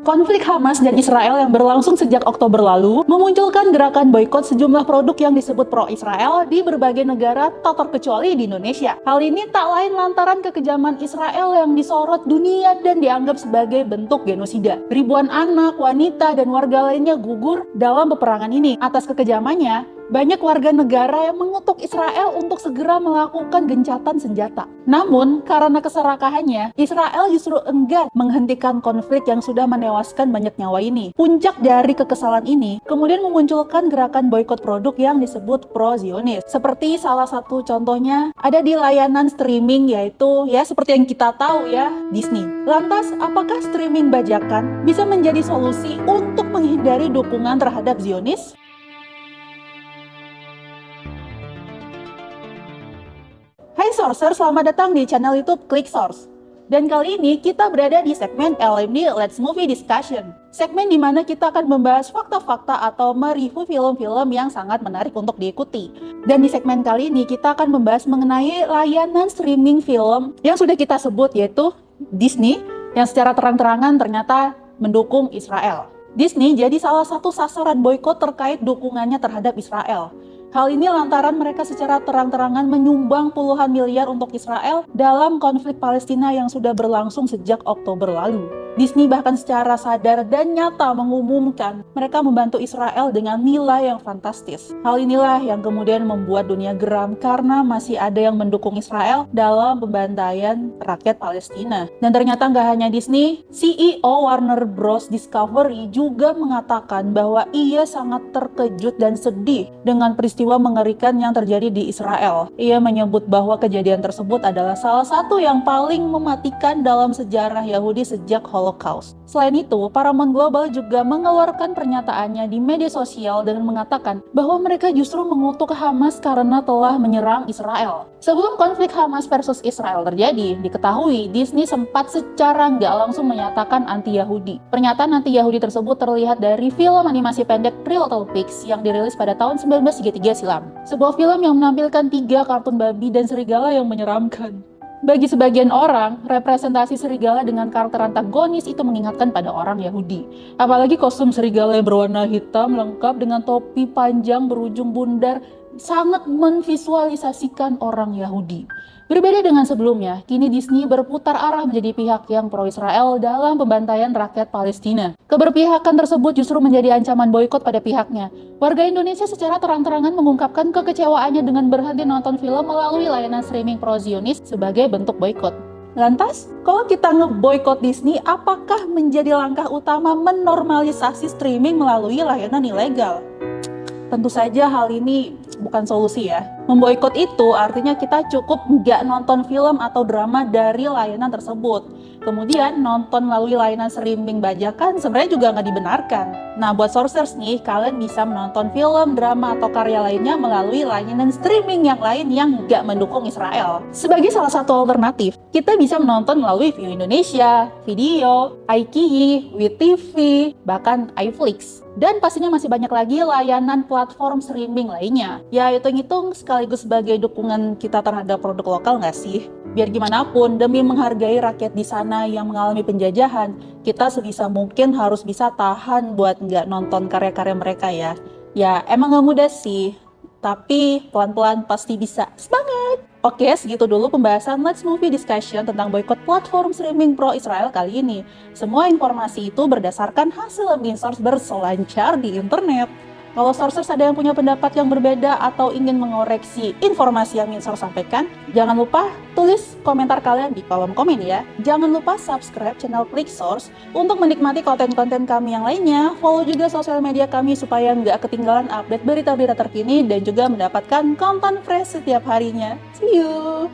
Konflik Hamas dan Israel yang berlangsung sejak Oktober lalu memunculkan gerakan boikot sejumlah produk yang disebut pro-Israel di berbagai negara tak terkecuali di Indonesia. Hal ini tak lain lantaran kekejaman Israel yang disorot dunia dan dianggap sebagai bentuk genosida. Ribuan anak, wanita, dan warga lainnya gugur dalam peperangan ini. Atas kekejamannya, banyak warga negara yang mengutuk Israel untuk segera melakukan gencatan senjata. Namun, karena keserakahannya, Israel justru enggan menghentikan konflik yang sudah menewaskan banyak nyawa ini. Puncak dari kekesalan ini kemudian memunculkan gerakan boikot produk yang disebut pro-Zionis. Seperti salah satu contohnya ada di layanan streaming, yaitu seperti yang kita tahu Disney. Lantas, apakah streaming bajakan bisa menjadi solusi untuk menghindari dukungan terhadap Zionis? Hai Sourcer, selamat datang di channel YouTube Klik Source. Dan kali ini kita berada di segmen LMD Let's Movie Discussion. Segmen di mana kita akan membahas fakta-fakta atau mereview film-film yang sangat menarik untuk diikuti. Dan di segmen kali ini kita akan membahas mengenai layanan streaming film yang sudah kita sebut, yaitu Disney, yang secara terang-terangan ternyata mendukung Israel. Disney jadi salah satu sasaran boikot terkait dukungannya terhadap Israel. Hal ini lantaran mereka secara terang-terangan menyumbang puluhan miliar untuk Israel dalam konflik Palestina yang sudah berlangsung sejak Oktober lalu. Disney bahkan secara sadar dan nyata mengumumkan mereka membantu Israel dengan nilai yang fantastis. Hal inilah yang kemudian membuat dunia geram karena masih ada yang mendukung Israel dalam pembantaian rakyat Palestina. Dan ternyata nggak hanya Disney, CEO Warner Bros. Discovery juga mengatakan bahwa ia sangat terkejut dan sedih dengan peristiwa mengerikan yang terjadi di Israel. Ia menyebut bahwa kejadian tersebut adalah salah satu yang paling mematikan dalam sejarah Yahudi sejak Holocaust. Selain itu, Paramount Global juga mengeluarkan pernyataannya di media sosial dengan mengatakan bahwa mereka justru mengutuk Hamas karena telah menyerang Israel. Sebelum konflik Hamas versus Israel terjadi, diketahui Disney sempat secara nggak langsung menyatakan anti-Yahudi. Pernyataan anti-Yahudi tersebut terlihat dari film animasi pendek Real Little Pigs yang dirilis pada tahun 1933 silam. Sebuah film yang menampilkan 3 kartun babi dan serigala yang menyeramkan. Bagi sebagian orang, representasi serigala dengan karakter antagonis itu mengingatkan pada orang Yahudi. Apalagi kostum serigala yang berwarna hitam lengkap dengan topi panjang berujung bundar sangat memvisualisasikan orang Yahudi. Berbeda dengan sebelumnya, kini Disney berputar arah menjadi pihak yang pro-Israel dalam pembantaian rakyat Palestina. Keberpihakan tersebut justru menjadi ancaman boikot pada pihaknya. Warga Indonesia secara terang-terangan mengungkapkan kekecewaannya dengan berhenti nonton film melalui layanan streaming pro-Zionis sebagai bentuk boikot. Lantas, kalau kita ngeboikot Disney, apakah menjadi langkah utama menormalisasi streaming melalui layanan ilegal? Tentu saja hal ini bukan solusi ya. Memboikot itu artinya kita cukup nggak nonton film atau drama dari layanan tersebut. Kemudian nonton melalui layanan streaming bajakan sebenarnya juga nggak dibenarkan. Nah, buat sourcers nih, kalian bisa menonton film, drama, atau karya lainnya melalui layanan streaming yang lain yang nggak mendukung Israel. Sebagai salah satu alternatif, kita bisa menonton melalui View Indonesia, Video, iQIYI, WeTV, bahkan iFlix. Dan pastinya masih banyak lagi layanan platform streaming lainnya. Ya, hitung-hitung sekaligus sebagai dukungan kita terhadap produk lokal nggak sih? Biar gimana pun, demi menghargai rakyat di sana yang mengalami penjajahan, kita sebisa mungkin harus bisa tahan buat nggak nonton karya-karya mereka ya. Ya, emang nggak mudah sih, tapi pelan-pelan pasti bisa. Semangat! Oke, segitu dulu pembahasan Let's Movie Discussion tentang boikot platform streaming pro-Israel kali ini. Semua informasi itu berdasarkan hasil login source berselancar di internet. Kalau sources ada yang punya pendapat yang berbeda atau ingin mengoreksi informasi yang ingin source sampaikan, jangan lupa tulis komentar kalian di kolom komen ya. Jangan lupa subscribe channel Klik Source untuk menikmati konten-konten kami yang lainnya. Follow juga sosial media kami supaya nggak ketinggalan update berita-berita terkini dan juga mendapatkan konten fresh setiap harinya. See you!